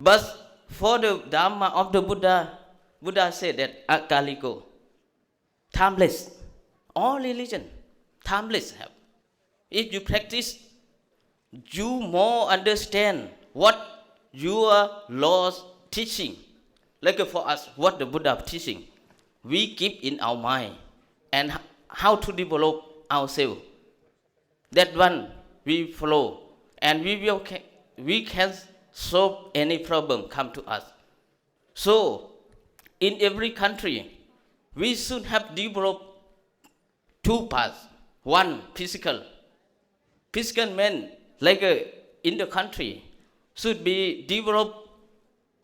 But for the Dharma of the Buddha, Buddha said that akaliko, timeless. All religion, timeless have. If you practice, you more understand what your Lord's teaching. Like for us, what the Buddha teaching, we keep in our mind and how to develop ourselves. That one we follow, and we can solve any problem come to us. So, in every country, we should have developed two paths. One, physical. Physical men, like in the country, should be developed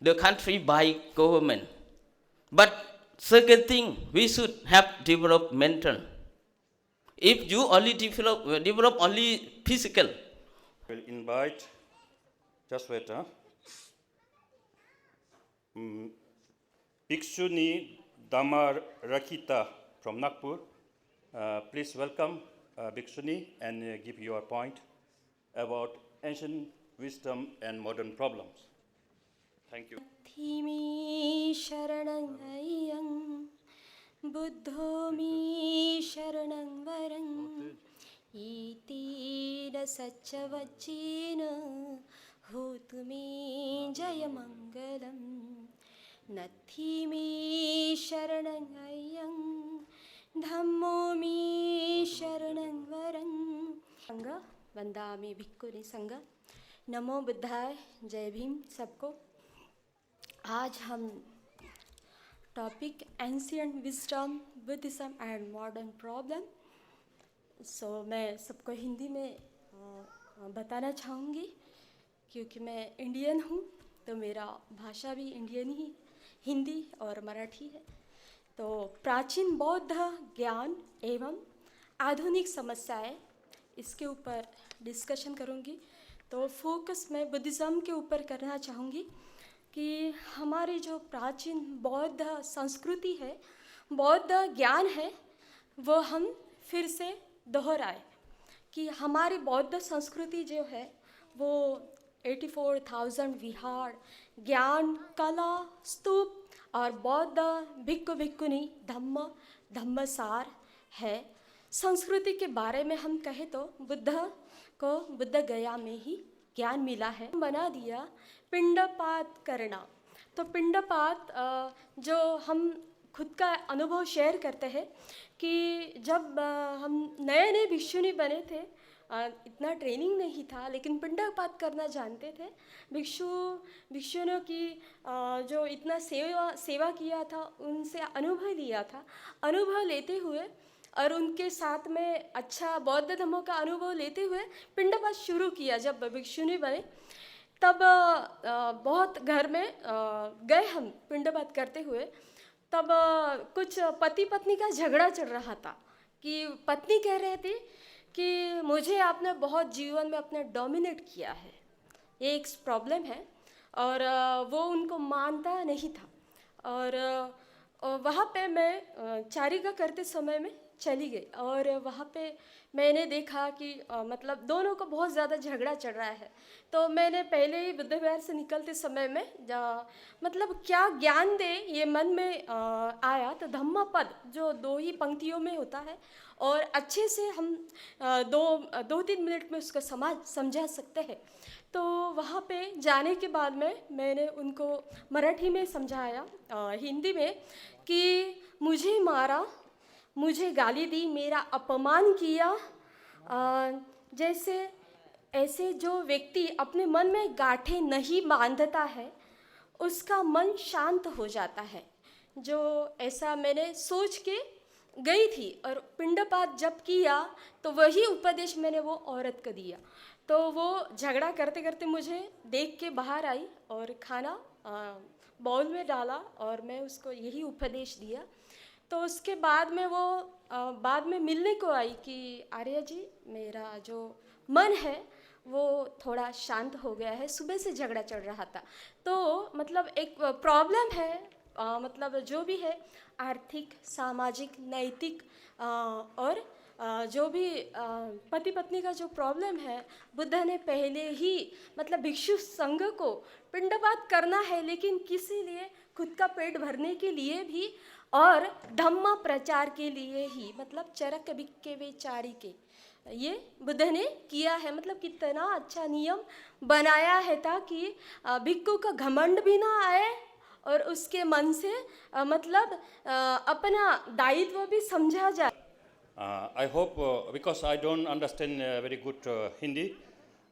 the country by government. But second thing, we should have developed mental. If you only develop only physical. We'll invite, just wait, Bhikkhuni Dhammarakkhita from Nagpur. Please welcome Bhikkhuni and give your point about ancient wisdom and modern problems. Thank you. Thimi sharanang ayang buddhomi sharanang varang iti da satchavachina hotumi jayamangalam nathimi sharanang ayang dhammomi sharanang varang sangha vandami bhikkhuni sangha. नमो बुद्धाय, जय भीम सबको। आज हम topic ancient wisdom, Buddhism and modern problem. मैं सबको हिंदी में बताना चाहूँगी, क्योंकि मैं इंडियन हूँ तो मेरा भाषा भी इंडियन ही, हिंदी और मराठी है। तो प्राचीन बौद्ध ज्ञान एवं आधुनिक समस्याएं, इसके ऊपर डिस्कशन करूँगी। तो फोकस मैं बुद्धिज़्म के ऊपर करना चाहूँगी कि हमारी जो प्राचीन बौद्ध संस्कृति है, बौद्ध ज्ञान है, वो हम फिर से दोहराए कि हमारी बौद्ध संस्कृति जो है वो 84,000 विहार, ज्ञान, कला, स्तूप और बौद्ध भिक्खु भिक्खुनी धम्मसार है। संस्कृति के बारे में हम कहें तो बुद्ध को बुद्धगया में ही ज्ञान मिला है। बना दिया पिंडपात करना। तो पिंडपात जो हम खुद का अनुभव शेयर करते हैं कि जब हम नए नए भिक्षुनी बने थे, इतना ट्रेनिंग नहीं था, लेकिन पिंडपात करना जानते थे। भिक्षुनियों की जो इतना सेवा किया था, उनसे अनुभव लिया था। अनुभव लेते हुए और उनके साथ में अच्छा बौद्ध धर्मों का अनुभव लेते हुए पिंडपात शुरू किया। जब भिक्षुनी बने तब बहुत घर में गए हम पिंडपात करते हुए, तब कुछ पति पत्नी का झगड़ा चल रहा था कि पत्नी कह रहे थे कि मुझे आपने बहुत जीवन में अपने डोमिनेट किया है, ये एक प्रॉब्लम है, और वो उनको मानता नहीं था। और वहाँ पे मैं चारिका करते समय में चली गई और वहाँ पे मैंने देखा कि मतलब दोनों को बहुत ज़्यादा झगड़ा चल रहा है। तो मैंने पहले ही बुद्ध विहार से निकलते समय में मतलब क्या ज्ञान दे ये मन में आया। तो धम्म पद जो 2 ही पंक्तियों में होता है और अच्छे से हम 2-3 मिनट में उसको समझा सकते हैं। तो वहाँ पे जाने के बाद में मैंने उनको मराठी में समझाया, हिंदी में, कि मुझे मारा, मुझे गाली दी, मेरा अपमान किया। जैसे ऐसे जो व्यक्ति अपने मन में गांठें नहीं बांधता है, उसका मन शांत हो जाता है। जो ऐसा मैंने सोच के गई थी और पिंडपात जब किया तो वही उपदेश मैंने वो औरत को दिया। तो वो झगड़ा करते करते मुझे देख के बाहर आई और खाना बाउल में डाला और मैं उसको यही उपदेश दिया। तो उसके बाद में वो बाद में मिलने को आई कि आर्या जी, मेरा जो मन है वो थोड़ा शांत हो गया है, सुबह से झगड़ा चल रहा था। तो मतलब एक प्रॉब्लम है, मतलब जो भी है आर्थिक, सामाजिक, नैतिक और जो भी पति पत्नी का जो प्रॉब्लम है, बुद्ध ने पहले ही मतलब भिक्षु संघ को पिंडपात करना है, लेकिन किसी लिए खुद का पेट भरने के लिए भी और धम्म प्रचार के लिए ही, मतलब चरक बिक्के बेचारी के ये बुद्ध ने किया है। मतलब कितना अच्छा नियम बनाया है ताकि भिक्खु का घमंड भी ना आए और उसके मन से मतलब अपना दायित्व भी समझा जाए। I hope, because I don't understand very good Hindi,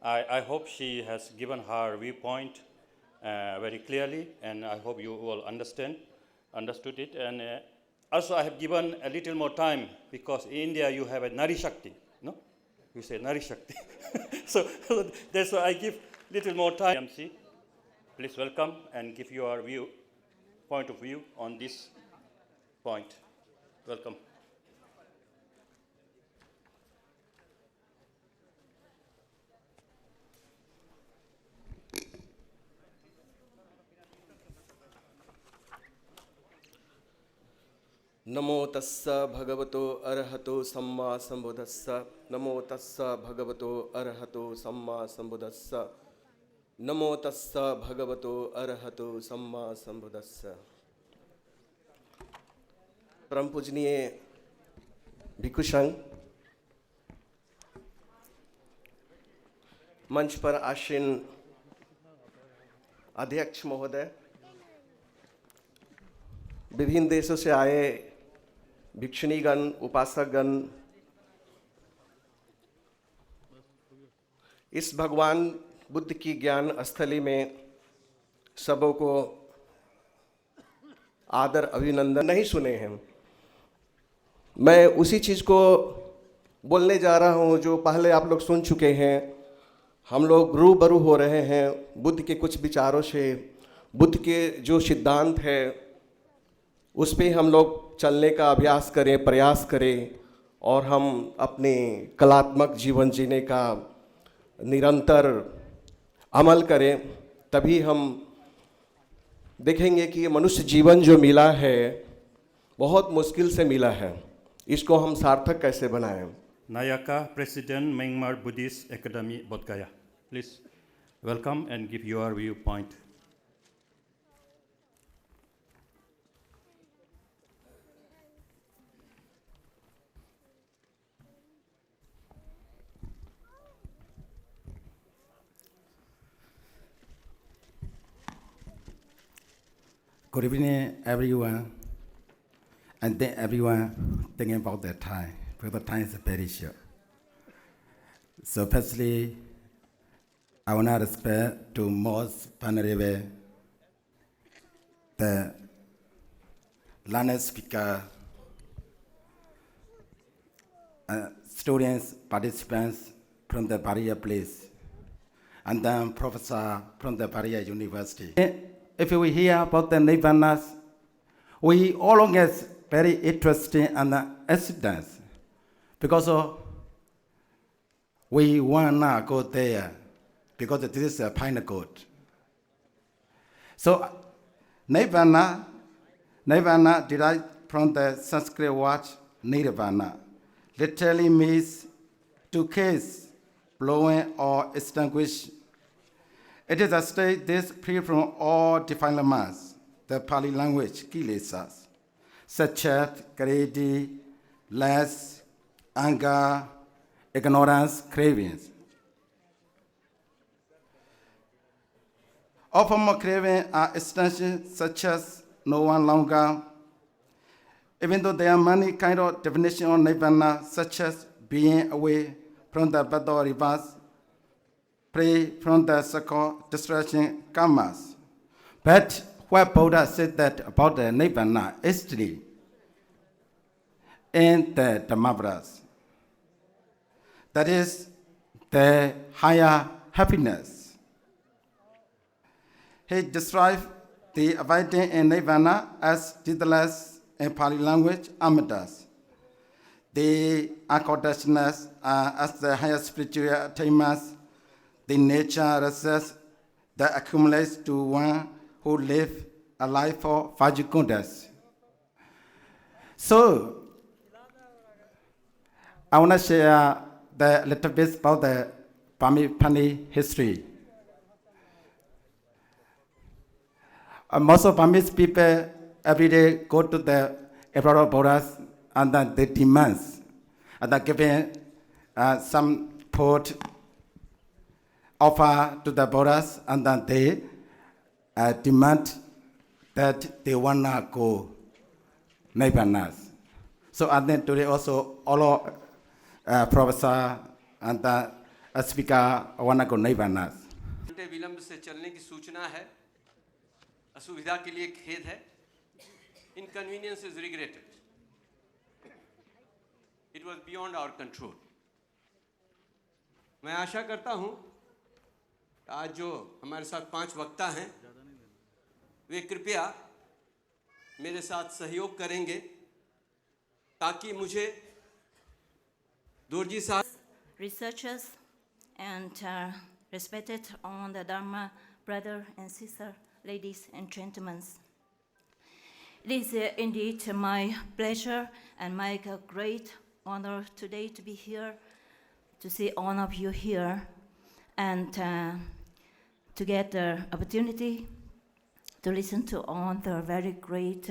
I hope she has given her viewpoint very clearly, and I hope you all understood it. And also I have given a little more time because in India you have a Nari Shakti, no? You say Nari Shakti. so that's why I give little more time. BTMC, please welcome and give your point of view on this point. Welcome. नमो तस्सा भगवतो अरहतो सम्मा संबुद्धस्सा। नमो तस्सा भगवतो अरहतो सम्मा संबुद्धस्सा। नमो तस्सा भगवतो अरहतो सम्मा संबुद्धस्सा। परम पूजनीय भिक्षु संघ, मंच पर आसीन अध्यक्ष महोदय, विभिन्न देशों से आए भिक्षुणीगण, उपासकगण, इस भगवान बुद्ध की ज्ञान स्थली में सबों को आदर अभिनंदन। नहीं सुने हैं, मैं उसी चीज़ को बोलने जा रहा हूँ जो पहले आप लोग सुन चुके हैं। हम लोग रूबरू हो रहे हैं बुद्ध के कुछ विचारों से, बुद्ध के जो सिद्धांत है उस पे हम लोग चलने का अभ्यास करें, प्रयास करें, और हम अपने कलात्मक जीवन जीने का निरंतर अमल करें। तभी हम देखेंगे कि ये मनुष्य जीवन जो मिला है बहुत मुश्किल से मिला है, इसको हम सार्थक कैसे बनाएं। Nayaka, President, Myanmar Buddhist Academy, Bodhgaya. Please welcome and give your viewpoint. Good evening, everyone. And then everyone thinking about their time, because the time is very short. So firstly, I want to respect to most vulnerable, the learned speaker, students, participants from the Barrier place, and then professor from the Barrier University. If we hear about the Nirvana, we all get very interesting and accidents, because we want to go there because this is a final good. So Nirvana derived from the Sanskrit word Nirvana, literally means to kiss, blowing, or extinguish. It is a state this free from all defilements, the Pali language, kilesas, such as greed, lust, anger, ignorance, cravings. All forms of craving are extensions such as no one longer. Even though there are many kinds of definitions of nirvana, such as being away from the birth or rebirth, free from the so-called distraction karmas. But what Buddha said that about the nirvana is in the Dhammarakkhita. That is the higher happiness. He described the abiding in nirvana as deathless in Pali language, amitas. The unconsciousness as the higher spiritual attainments, the nature research that accumulates to one who lives a life for Vajukundas. So, I want to share the little bit about the Burmese history. Most of Burmese people every day go to the emperor Buddhas and then they demand and then giving some food offer to the Buddhas and then they demand that they want to go Nirvana. So and then today also all professor and the speaker want to go Nirvana. घंटे विलंब से चलने की सूचना है, असुविधा के लिए खेद है. Inconvenience is regretted. It was beyond our control. मैं आशा करता हूँ आज जो हमारे साथ 5 वक्ता हैं वे कृपया मेरे साथ सहयोग करेंगे ताकि मुझे दोरजी साहब researchers and respected on the Dharma brother and sister, ladies and gentlemen. It is indeed my pleasure and my great honor today to be here, to see all of you here, and to get the opportunity to listen to all the very great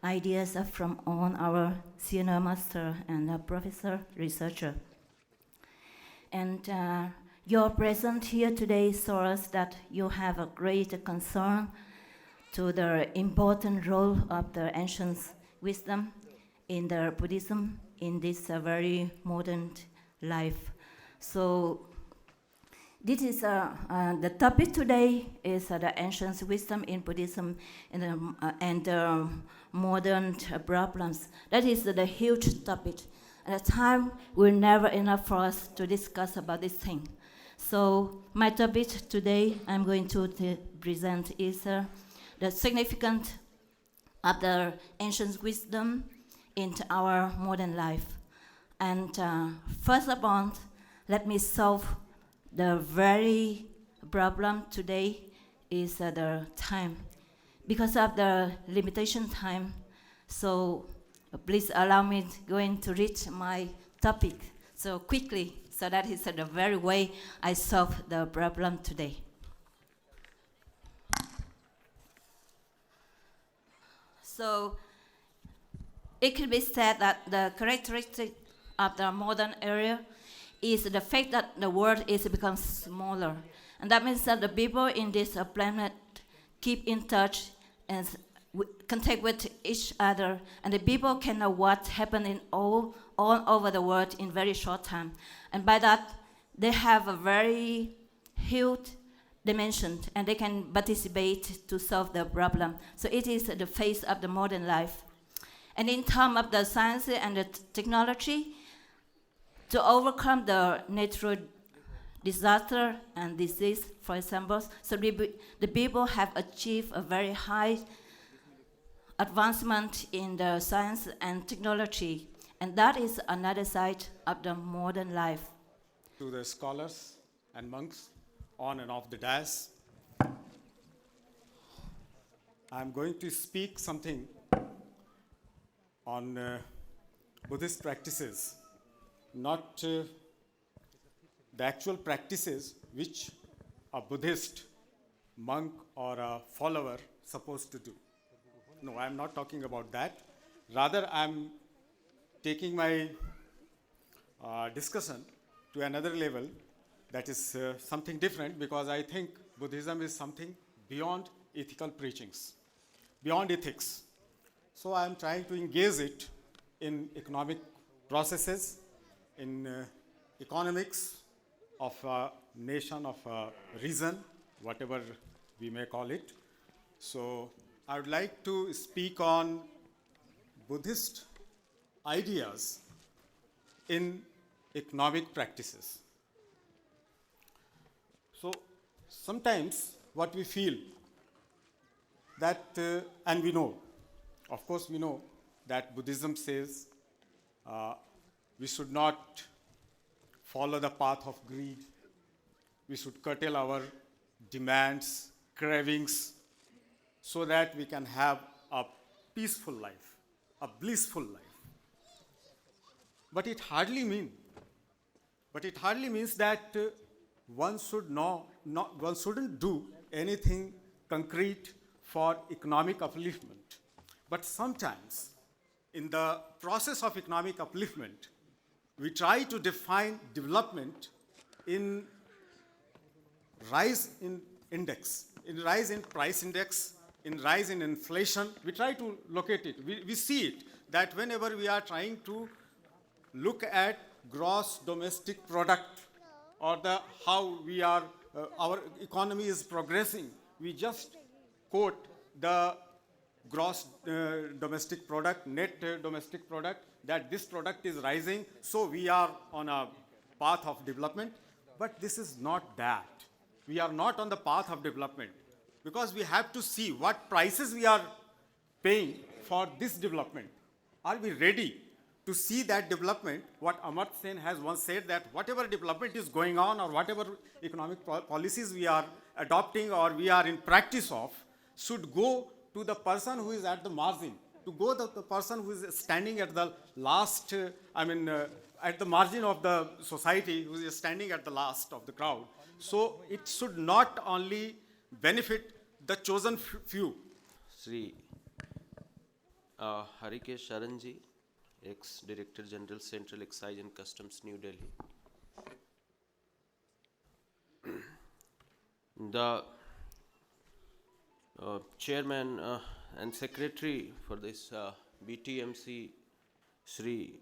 ideas from all our senior master and professor researcher. And your presence here today shows that you have a great concern to the important role of the ancient wisdom in the Buddhism in this very modern life. So this is the topic today is the ancient wisdom in Buddhism and modern problems. That is the huge topic. At the time, will never enough for us to discuss about this thing. So my topic today I'm going to present is the significance of the ancient wisdom in our modern life. And first of all, let me solve the very problem today is the time. Because of the limitation time, so please allow me to read my topic so quickly, so that is the very way I solve the problem today. So it could be said that the characteristic of the modern era is the fact that the world is become smaller. And that means that the people in this planet keep in touch and contact with each other, and the people can know what happened in all over the world in very short time. And by that, they have a very huge dimension, and they can participate to solve the problem. So it is the face of the modern life. And in terms of the science and the technology, to overcome the natural disaster and disease, for example, so the people have achieved a very high advancement in the science and technology, and that is another side of the modern life. To the scholars and monks on and off the dais, I'm going to speak something on Buddhist practices, not the actual practices which a Buddhist monk or a follower supposed to do. No, I'm not talking about that. Rather, I'm taking my discussion to another level that is something different, because I think Buddhism is something beyond ethical preachings, beyond ethics. So I'm trying to engage it in economic processes, in economics of a nation, of a region, whatever we may call it. So I would like to speak on Buddhist ideas in economic practices. So sometimes what we feel that, and we know, of course we know that Buddhism says we should not follow the path of greed. We should curtail our demands, cravings, so that we can have a peaceful life, a blissful life. But it hardly means that one shouldn't do anything concrete for economic upliftment. But sometimes, in the process of economic upliftment, we try to define development in rise in index, in rise in price index, in rise in inflation. We try to locate it. We see it, that whenever we are trying to look at gross domestic product or how we are, our economy is progressing, we just quote the gross domestic product, net domestic product, that this product is rising, so we are on a path of development. But this is not that. We are not on the path of development, because we have to see what prices we are paying for this development. Are we ready to see that development? What Amartya Sen has once said, that whatever development is going on or whatever economic policies we are adopting or we are in practice of should go to the person who is at the margin, to go to the person who is standing at the last, at the margin of the society, who is standing at the last of the crowd. So it should not only benefit the chosen few. Sri Harikesh Sharanji, ex-Director General, Central Excise and Customs, New Delhi. The Chairman and Secretary for this BTMC, Sri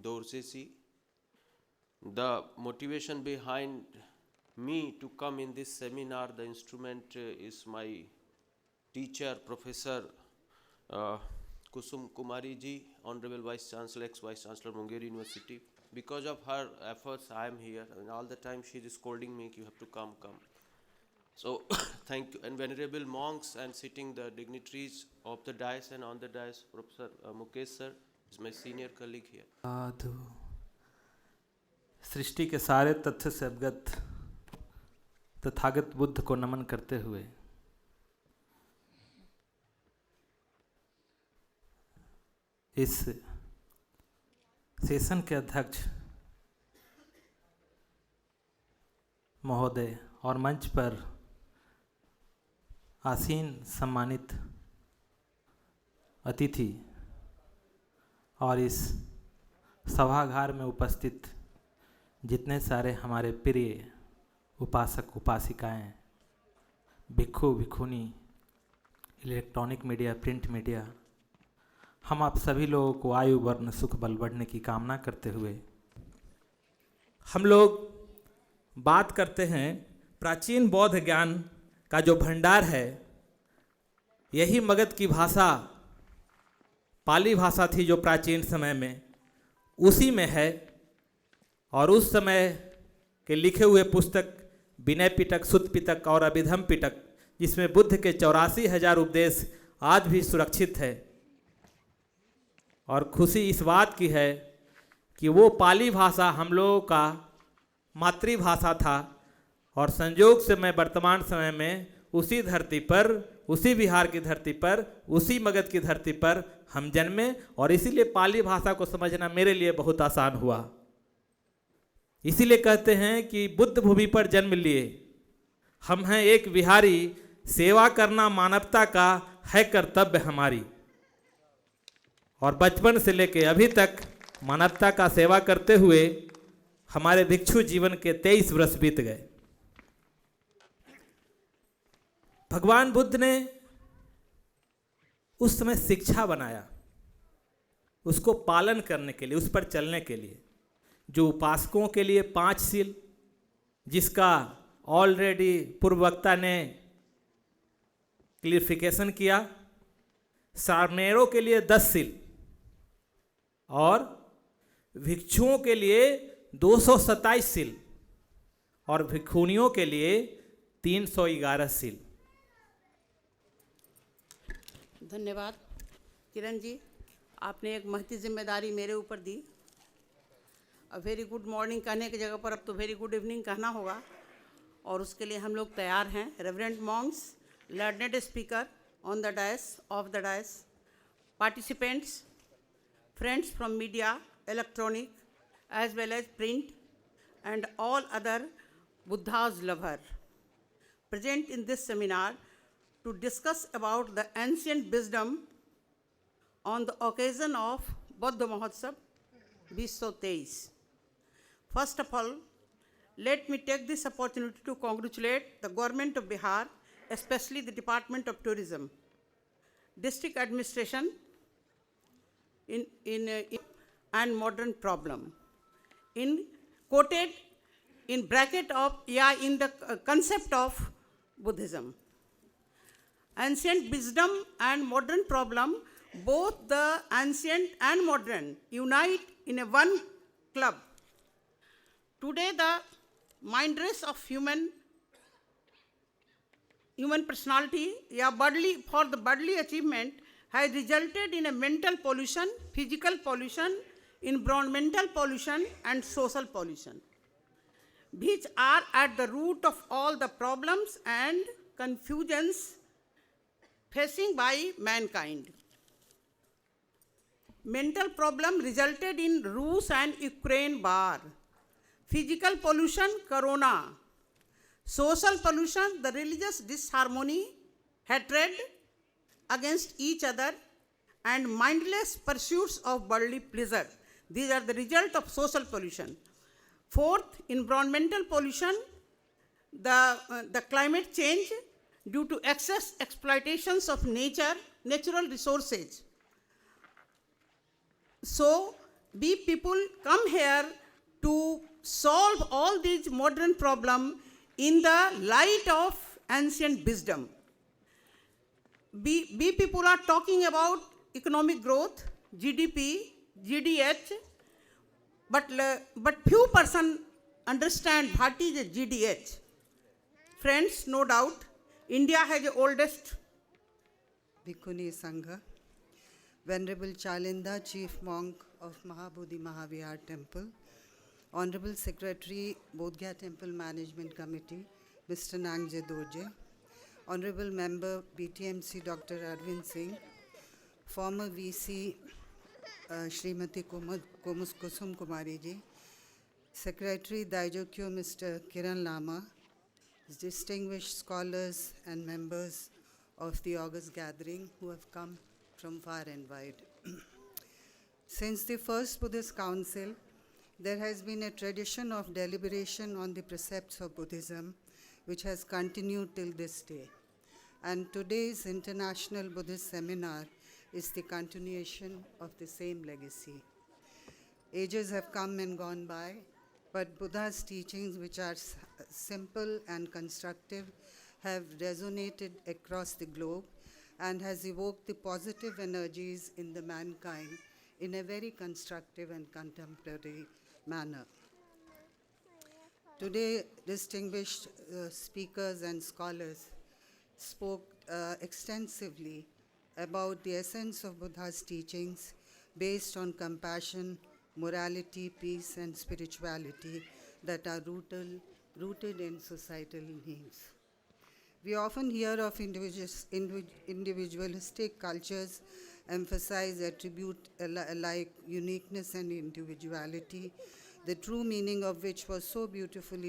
Dorsesi. The motivation behind me to come in this seminar, the instrument is my teacher, Professor Kusum Kumari ji, Honorable Vice Chancellor, ex-Vice Chancellor, Mungeri University. Because of her efforts, I am here, and all the time she is scolding me, you have to come. So, thank you. And venerable monks and sitting the dignitaries of the dais and on the dais, Professor Mukesh sir is my senior colleague here. साधु सृष्टि के सारे तथ्य से अवगत तथागत बुद्ध को नमन करते हुए इस session के अध्यक्ष महोदय और मंच पर आसीन सम्मानित अतिथि और इस सभागार में उपस्थित जितने सारे हमारे प्रिय उपासक उपासिकाएं, भिक्षु भिक्षुनी, इलेक्ट्रॉनिक मीडिया, प्रिंट मीडिया, हम आप सभी लोगों को आयु वर्ण सुख बल बढ़ने की कामना करते हुए हम लोग बात करते हैं प्राचीन बौद्ध ज्ञान का जो भंडार है, यही मगध की भाषा पाली भाषा थी जो प्राचीन समय में, उसी में है। और उस समय के लिखे हुए पुस्तक विनय पिटक, सुत्त पिटक और अभिधम पिटक, जिसमें बुद्ध के 84,000 उपदेश आज भी सुरक्षित है। और खुशी इस बात की है कि वो पाली भाषा हम लोगों का मातृभाषा था और संयोग से मैं वर्तमान समय में उसी धरती पर, उसी बिहार की धरती पर, उसी मगध की धरती पर हम जन्मे और इसीलिए पाली भाषा को समझना मेरे लिए बहुत आसान हुआ। इसीलिए कहते हैं कि बुद्ध भूमि पर जन्म लिए हम हैं एक विहारी, सेवा करना मानवता का है कर्तव्य हमारी। और बचपन से लेके अभी तक मानवता का सेवा करते हुए हमारे भिक्षु जीवन के 23 वर्ष बीत गए। भगवान बुद्ध ने उस समय शिक्षा बनाया, उसको पालन करने के लिए, उस पर चलने के लिए, जो उपासकों के लिए 5 सील, जिसका ऑलरेडी पूर्ववक्ता ने क्लियरिफिकेशन किया, सामनेरों के लिए 10 सील और भिक्षुओं के लिए 227 सील और भिक्षुणियों के लिए 311 सील। धन्यवाद किरण जी, आपने एक महती जिम्मेदारी मेरे ऊपर दी। अब वेरी गुड मॉर्निंग कहने की जगह पर अब तो वेरी गुड इवनिंग कहना होगा और उसके लिए हम लोग तैयार हैं। Reverend monks, learned speaker on the dais, off the dais, participants, friends from media, electronic, as well as print, and all other Buddha's lover, present in this seminar to discuss about the ancient wisdom on the occasion of Bodh Mahotsava 2023. First of all, let me take this opportunity to congratulate the government of Bihar, especially the Department of Tourism, District Administration and modern problem. Quoted in bracket of, in the concept of Buddhism. Ancient wisdom and modern problem, both the ancient and modern, unite in a one club. Today, the mind race of human personality, for the bodily achievement, has resulted in a mental pollution, physical pollution, environmental pollution, and social pollution, which are at the root of all the problems and confusions facing by mankind. Mental problem resulted in Rus and Ukraine war. Physical pollution, corona. Social pollution, the religious disharmony, hatred against each other, and mindless pursuits of worldly pleasure. These are the result of social pollution. Fourth, environmental pollution, the climate change due to excess exploitations of natural resources. So, we people come here to solve all these modern problems in the light of ancient wisdom. We people are talking about economic growth, GDP, GDH, but few person understand what is a GDH. Friends, no doubt, India has the oldest Bhikkhuni Sangha, Venerable Shailendra, Chief Monk of Mahabodhi Mahavihar Temple, Honorable Secretary, Bodhgaya Temple Management Committee, Mr. Nangje Dorje, Honorable Member, BTMC, Dr. Arvind Singh, former VC, Srimati Kusum Kumari ji, Secretary, Daijokyo, Mr. Kiran Lama, distinguished scholars and members of the August gathering who have come from far and wide. Since the first Buddhist Council, there has been a tradition of deliberation on the precepts of Buddhism, which has continued till this day. And today's International Buddhist Seminar is the continuation of the same legacy. Ages have come and gone by, but Buddha's teachings, which are simple and constructive, have resonated across the globe and has evoked the positive energies in the mankind in a very constructive and contemporary manner. Today, distinguished speakers and scholars spoke extensively about the essence of Buddha's teachings based on compassion, morality, peace, and spirituality that are rooted in societal needs. We often hear of individualistic cultures emphasize attribute like uniqueness and individuality, the true meaning of which was so beautifully